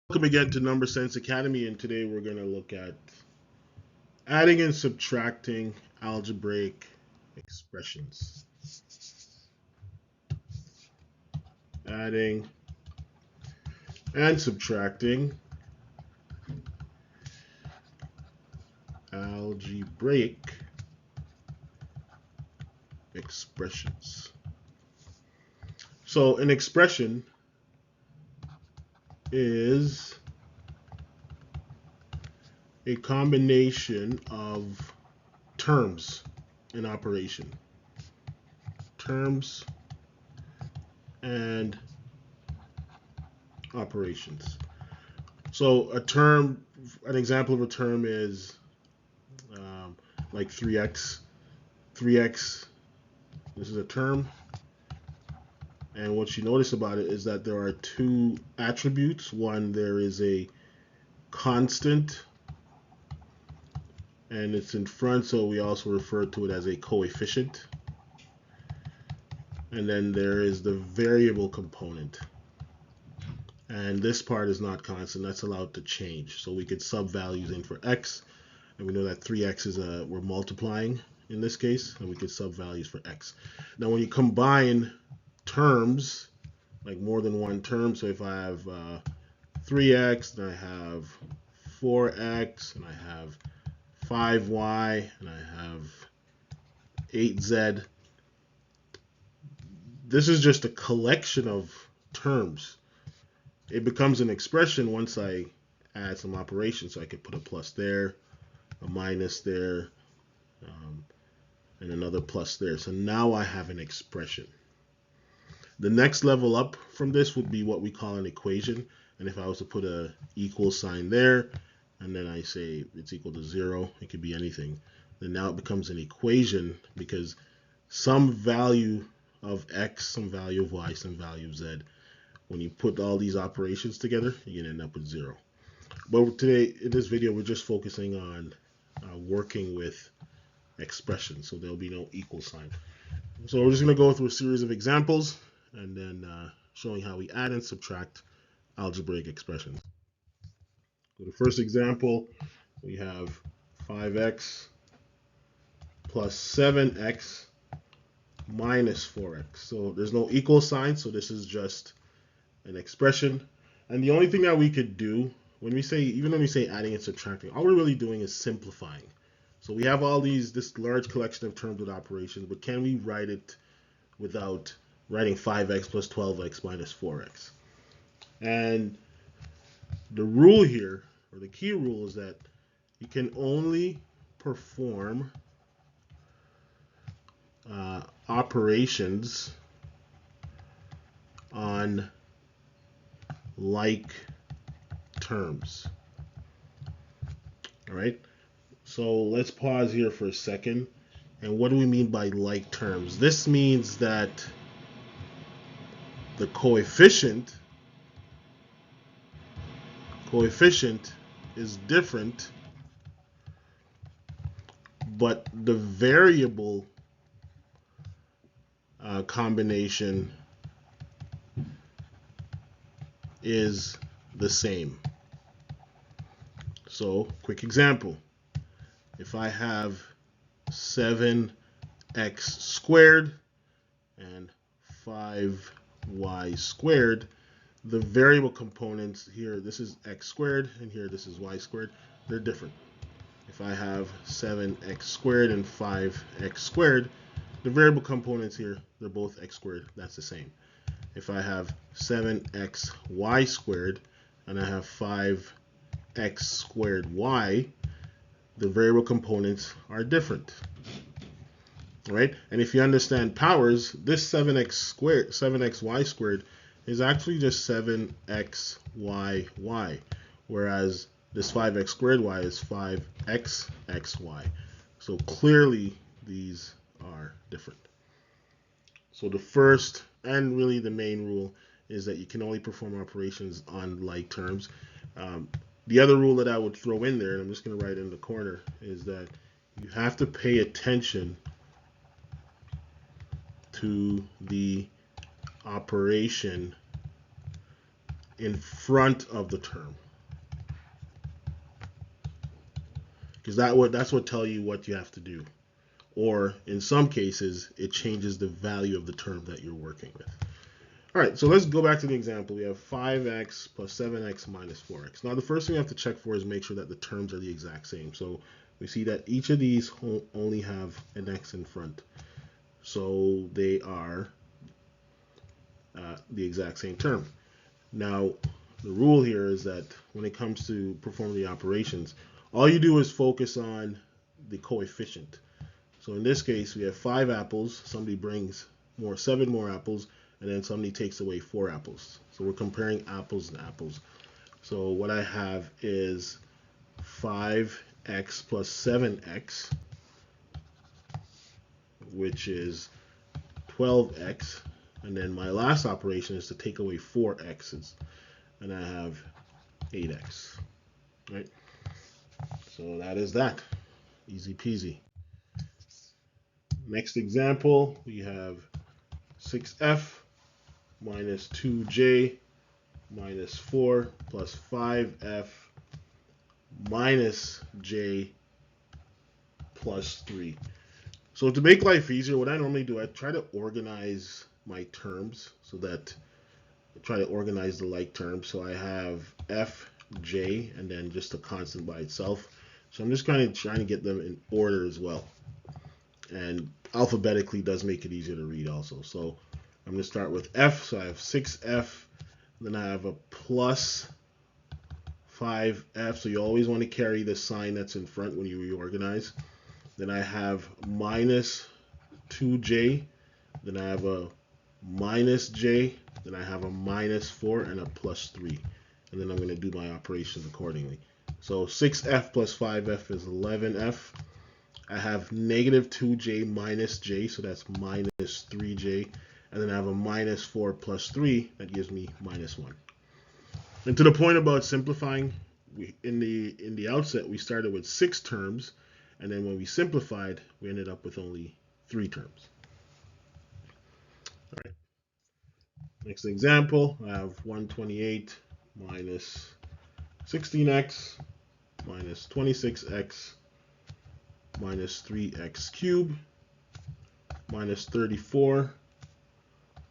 Welcome again to Number Sense Academy, and today we're going to look at adding and subtracting algebraic expressions. Adding and subtracting algebraic expressions. So, an expression is a combination of terms in operation. Terms and operations. So an example of a term is like 3x. 3x, this is a term. And what you notice about it is that there are two attributes. One, there is a constant, and it's in front, so we also refer to it as a coefficient. And then there is the variable component. And this part is not constant, that's allowed to change. So we could sub values in for x, and we know that 3x is we're multiplying in this case, and we could sub values for x. Now when you combine terms, like more than one term, so if I have 3x, and I have 4x, and I have 5y, and I have 8z, this is just a collection of terms. It becomes an expression once I add some operations. So I could put a plus there, a minus there, and another plus there. So now I have an expression. The next level up from this would be what we call an equation. And if I was to put a equal sign there, and then I say it's equal to 0, it could be anything, then now it becomes an equation because some value of x, some value of y, some value of z, when you put all these operations together, you're going to end up with 0. But today, in this video, we're just focusing on working with expressions, so there'll be no equal sign. So we're just going to go through a series of examples and then showing how we add and subtract algebraic expressions. So the first example, we have 5x plus 7x minus 4x. So there's no equal sign, so this is just an expression. And the only thing that we could do when we say, even when we say adding and subtracting, all we're really doing is simplifying. So we have all this large collection of terms with operations, but can we write it without writing 5x plus 12x minus 4x? And the rule here, or the key rule, is that you can only perform operations on like terms. All right, so let's pause here for a second. And what do we mean by like terms? This means that the coefficient is different, but the variable combination is the same. So, quick example. If I have 7x squared and 5y squared, the variable components here, this is x squared, and here this is y squared, they're different. If I have 7x squared and 5x squared, the variable components here, they're both x squared, that's the same. If I have 7xy squared and I have 5x squared y, the variable components are different. Right? And if you understand powers, this 7xy squared is actually just 7xyy, whereas this 5x squared y is 5xxy. So clearly these are different. So the first and really the main rule is that you can only perform operations on like terms. The other rule that I would throw in there, and I'm just going to write in the corner, is that you have to pay attention to the operation in front of the term, because that's what tell you what you have to do. Or in some cases, it changes the value of the term that you're working with. All right, so let's go back to the example. We have 5x plus 7x minus 4x. Now, the first thing we have to check for is make sure that the terms are the exact same. So we see that each of these only have an x in front. So they are the exact same term. Now, the rule here is that when it comes to performing the operations, all you do is focus on the coefficient. So in this case, we have 5 apples. Somebody brings 7 more apples, and then somebody takes away 4 apples. So we're comparing apples and apples. So what I have is 5x plus 7x, which is 12x. And then my last operation is to take away 4 x's. And I have 8x. Right? So that is that. Easy peasy. Next example, we have 6f minus 2j minus 4 plus 5f minus j plus 3. So to make life easier, what I normally do, I try to organize my terms so that I try to organize the like terms. So I have f, j, and then just a constant by itself. So I'm just kind of trying to get them in order as well. And alphabetically does make it easier to read also. So I'm going to start with f. So I have 6f. Then I have a plus 5f. So you always want to carry the sign that's in front when you reorganize. Then I have minus 2j. Then I have a minus j. Then I have a minus 4 and a plus 3. And then I'm going to do my operations accordingly. So 6f plus 5f is 11f. I have negative 2j minus j, so that's minus 3j. And then I have a minus 4 plus 3, that gives me minus 1. And to the point about simplifying, in the outset, we started with 6 terms. And then when we simplified, we ended up with only 3 terms. All right. Next example, I have 128 minus 16x minus 26x minus 3x cubed minus 34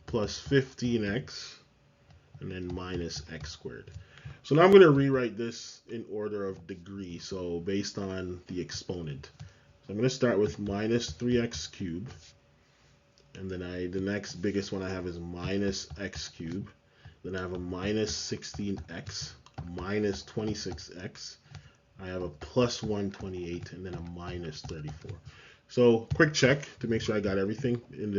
plus 15x and then minus x squared. So now I'm going to rewrite this in order of degree, so based on the exponent. So I'm going to start with minus 3x cubed, and then the next biggest one I have is minus x cubed. Then I have a minus 16x, minus 26x. I have a plus 128, and then a minus 34. So quick check to make sure I got everything in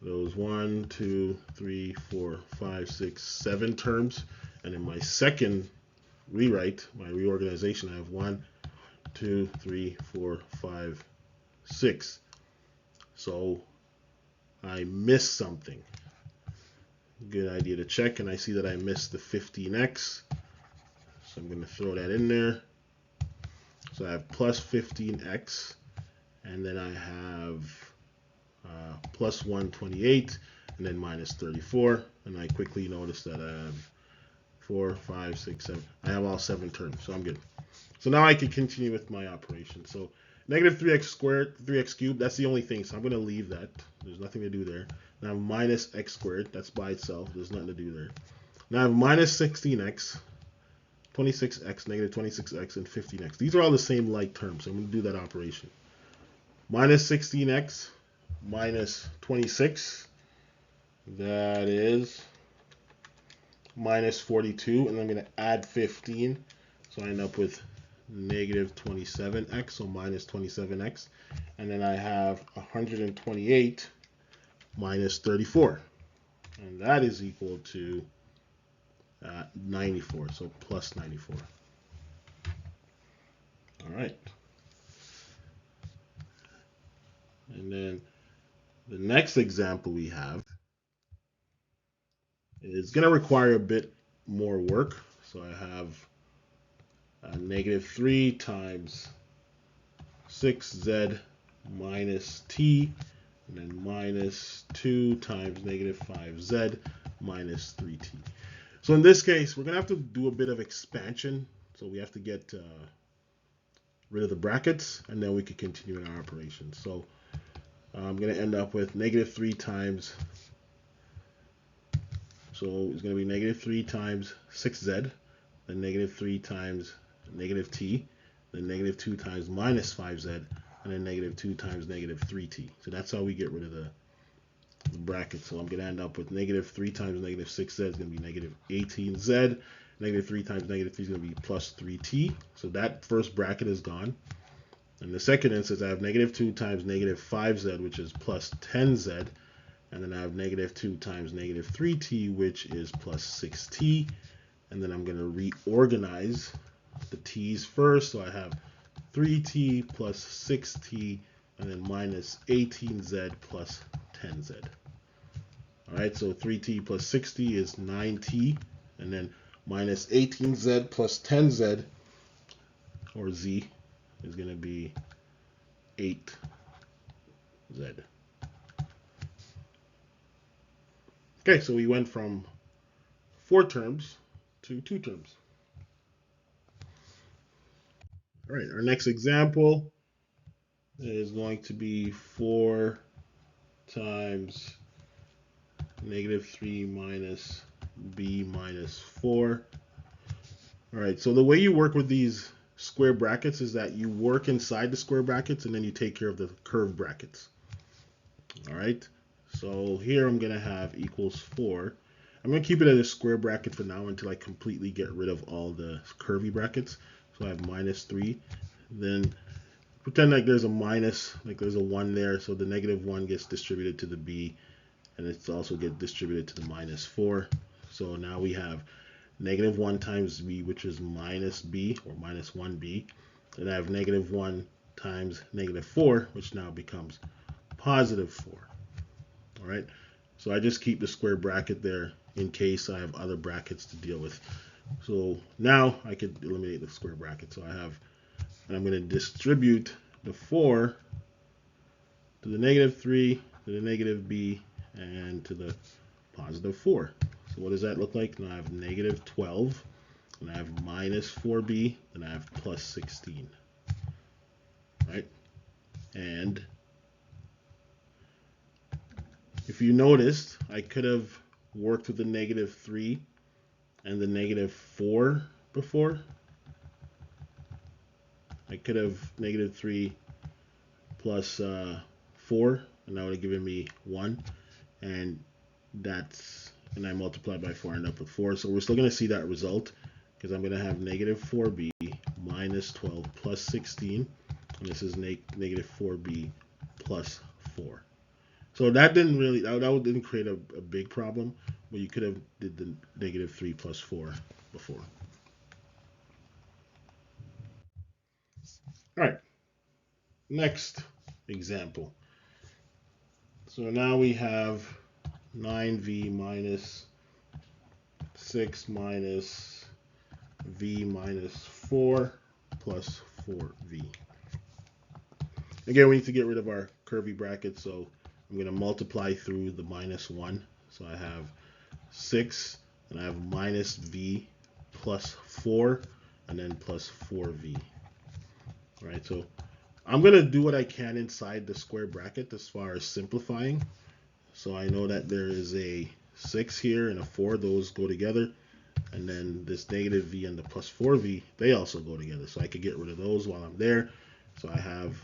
those 1, 2, 3, 4, 5, 6, 7 terms. And in my second rewrite, my reorganization, I have 1, 2, 3, 4, 5, 6. So I missed something. Good idea to check, and I see that I missed the 15x. So I'm going to throw that in there. So I have plus 15x, and then I have plus 128, and then minus 34. And I quickly notice that I have 4, 5, 6, 7. I have all 7 terms, so I'm good. So now I can continue with my operation. So negative 3x squared, 3x cubed, that's the only thing. So I'm going to leave that. There's nothing to do there. Now I have minus x squared, that's by itself. There's nothing to do there. Now I have minus 16x, 26x, negative 26x, and 15x. These are all the same like terms, so I'm going to do that operation. Minus 16x minus 26, that is minus 42, and I'm going to add 15, so I end up with negative 27x, so minus 27x, and then I have 128 minus 34, and that is equal to 94, so plus 94. All right. And then the next example we have is going to require a bit more work. So I have negative 3 times 6z minus t, and then minus 2 times negative 5z minus 3t. So in this case, we're going to have to do a bit of expansion. So we have to get rid of the brackets, and then we can continue in our operation. So I'm going to end up with negative 3 times, so it's going to be negative 3 times 6z, then negative 3 times negative t, then negative 2 times minus 5z, and then negative 2 times negative 3t. So that's how we get rid of the bracket. So I'm going to end up with negative 3 times negative 6z is going to be negative 18z. Negative 3 times negative 3 is going to be plus 3t. So that first bracket is gone. In the second instance, I have negative 2 times negative 5z, which is plus 10z. And then I have negative 2 times negative 3t, which is plus 6t. And then I'm going to reorganize the t's first. So I have 3t plus 6t, and then minus 18z plus 10z. All right, so 3t plus 6t is 9t, and then minus 18z plus 10z, or z, is going to be 8z. Okay, so we went from 4 terms to 2 terms. All right, our next example is going to be 4 times negative 3 minus b minus 4. All right, so the way you work with these square brackets is that you work inside the square brackets and then you take care of the curved brackets. All right, so here I'm going to have equals 4. I'm going to keep it as a square bracket for now until I completely get rid of all the curvy brackets. So I have minus 3. Then pretend like there's a minus, like there's a 1 there. So the negative 1 gets distributed to the b, and it's also get distributed to the minus 4. So now we have negative 1 times b, which is minus b, or minus 1b. And I have negative 1 times negative 4, which now becomes positive 4. All right, so I just keep the square bracket there in case I have other brackets to deal with. So now I could eliminate the square bracket. So I have, and I'm going to distribute the 4 to the negative 3, to the negative b, and to the positive 4. So what does that look like? Now I have negative 12, and I have minus 4b, and I have plus 16. Right? And if you noticed, I could have worked with the negative 3 and the negative 4 before. I could have negative 3 plus 4, and that would have given me 1. And I multiplied by 4, I end up with 4. So we're still going to see that result, because I'm going to have negative 4b minus 12 plus 16. And this is negative 4b plus 4. So that didn't really, that didn't create a big problem, but you could have did the negative 3 plus 4 before. All right, next example. So now we have 9v minus 6 minus v minus 4 plus 4v. Again, we need to get rid of our curvy bracket, so I'm going to multiply through the minus 1. So I have 6, and I have minus v plus 4, and then plus 4v. All right, so I'm going to do what I can inside the square bracket as far as simplifying. So I know that there is a 6 here and a 4. Those go together. And then this negative v and the plus 4v, they also go together. So I could get rid of those while I'm there. So I have,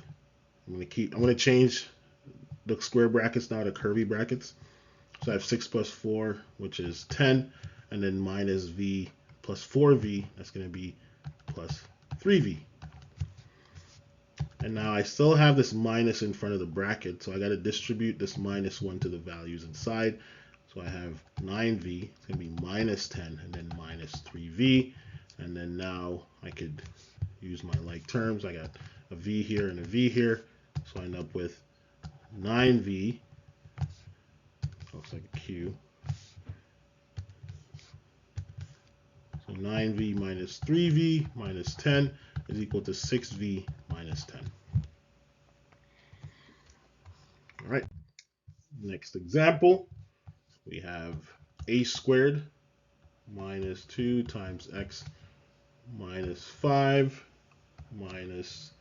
I'm going to change the square brackets now to curvy brackets. So I have 6 plus 4, which is 10. And then minus v plus 4v, that's going to be plus 3v. And now I still have this minus in front of the bracket, so I got to distribute this minus 1 to the values inside. So I have 9v, it's going to be minus 10, and then minus 3v. And then now I could use my like terms. I got a v here and a v here, so I end up with 9v, looks like a q. So 9v minus 3v minus 10 is equal to 6v minus 10. All right, next example, we have a squared minus 2 times x minus 5 minus,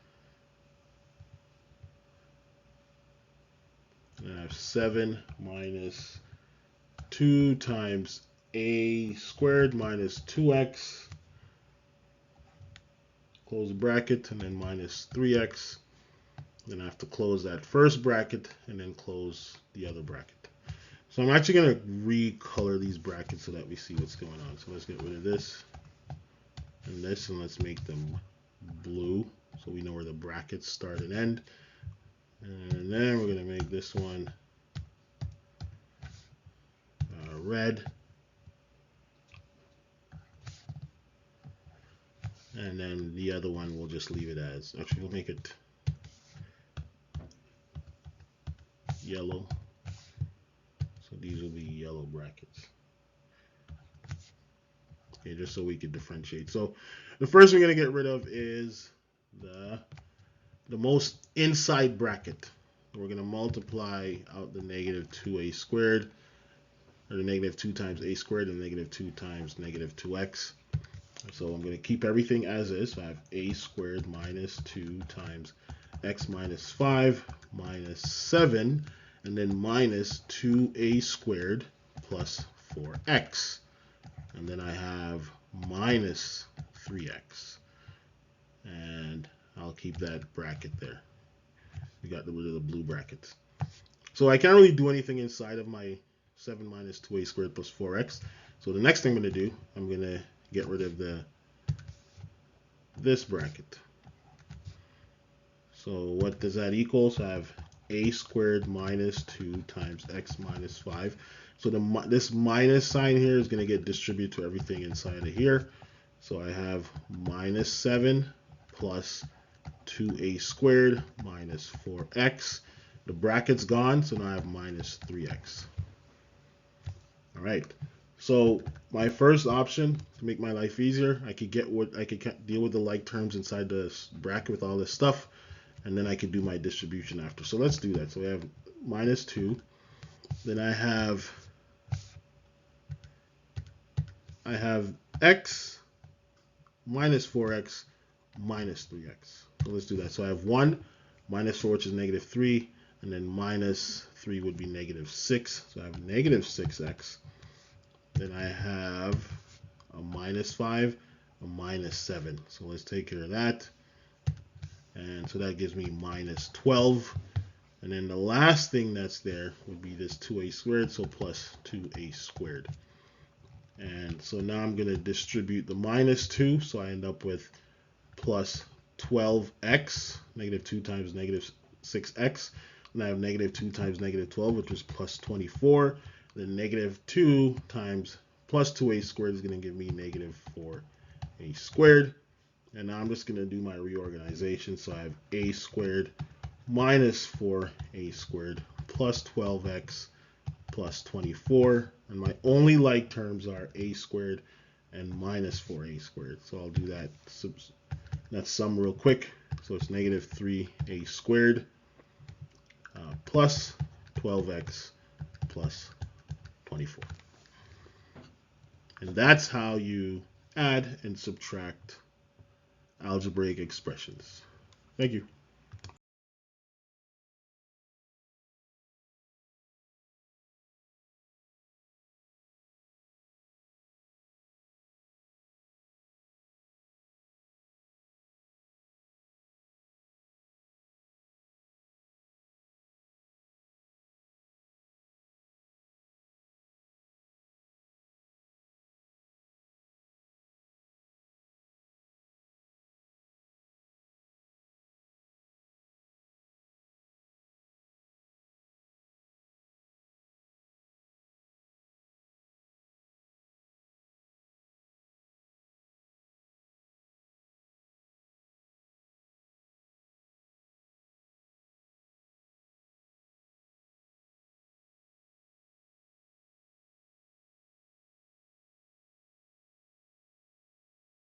and I have 7 minus 2 times a squared minus 2x, close the bracket, and then minus 3x. Then I have to close that first bracket and then close the other bracket. So I'm actually going to recolor these brackets so that we see what's going on. So let's get rid of this and this, and let's make them blue so we know where the brackets start and end. And then we're going to make this one red. And then the other one we'll just leave it as, actually we'll make it yellow. So these will be yellow brackets. Okay, just so we can differentiate. So the first we're going to get rid of is the most inside bracket. We're going to multiply out the negative 2a squared, or the negative 2 times a squared, and negative 2 times negative 2x. So I'm going to keep everything as is. So I have a squared minus 2 times x minus 5 minus 7, and then minus 2a squared plus 4x. And then I have minus 3x. And I'll keep that bracket there. We got rid of the blue brackets. So I can't really do anything inside of my 7 minus 2a squared plus 4x. So the next thing I'm going to do, I'm going to get rid of this bracket. So what does that equal? So I have a squared minus 2 times x minus 5. So this minus sign here is going to get distributed to everything inside of here. So I have minus 7 plus 2a squared minus 4x. The bracket's gone, so now I have minus 3x. All right. So my first option, to make my life easier, I could deal with the like terms inside the bracket with all this stuff, and then I could do my distribution after. So let's do that. So we have minus 2. Then I have x minus 4x minus 3x. So let's do that. So I have 1 minus 4, which is negative 3, and then minus 3 would be negative 6. So I have negative 6x. Then I have a minus 5, a minus 7. So let's take care of that. And so that gives me minus 12. And then the last thing that's there would be this 2a squared, so plus 2a squared. And so now I'm going to distribute the minus 2, so I end up with plus 12x, negative 2 times negative 6x. And I have negative 2 times negative 12, which is plus 24. Then negative 2 times plus 2a squared is going to give me negative 4a squared. And now I'm just going to do my reorganization. So I have a squared minus 4a squared plus 12x plus 24. And my only like terms are a squared and minus 4a squared. So I'll do that sum real quick. So it's negative 3a squared plus 12x plus 24. And that's how you add and subtract algebraic expressions. Thank you.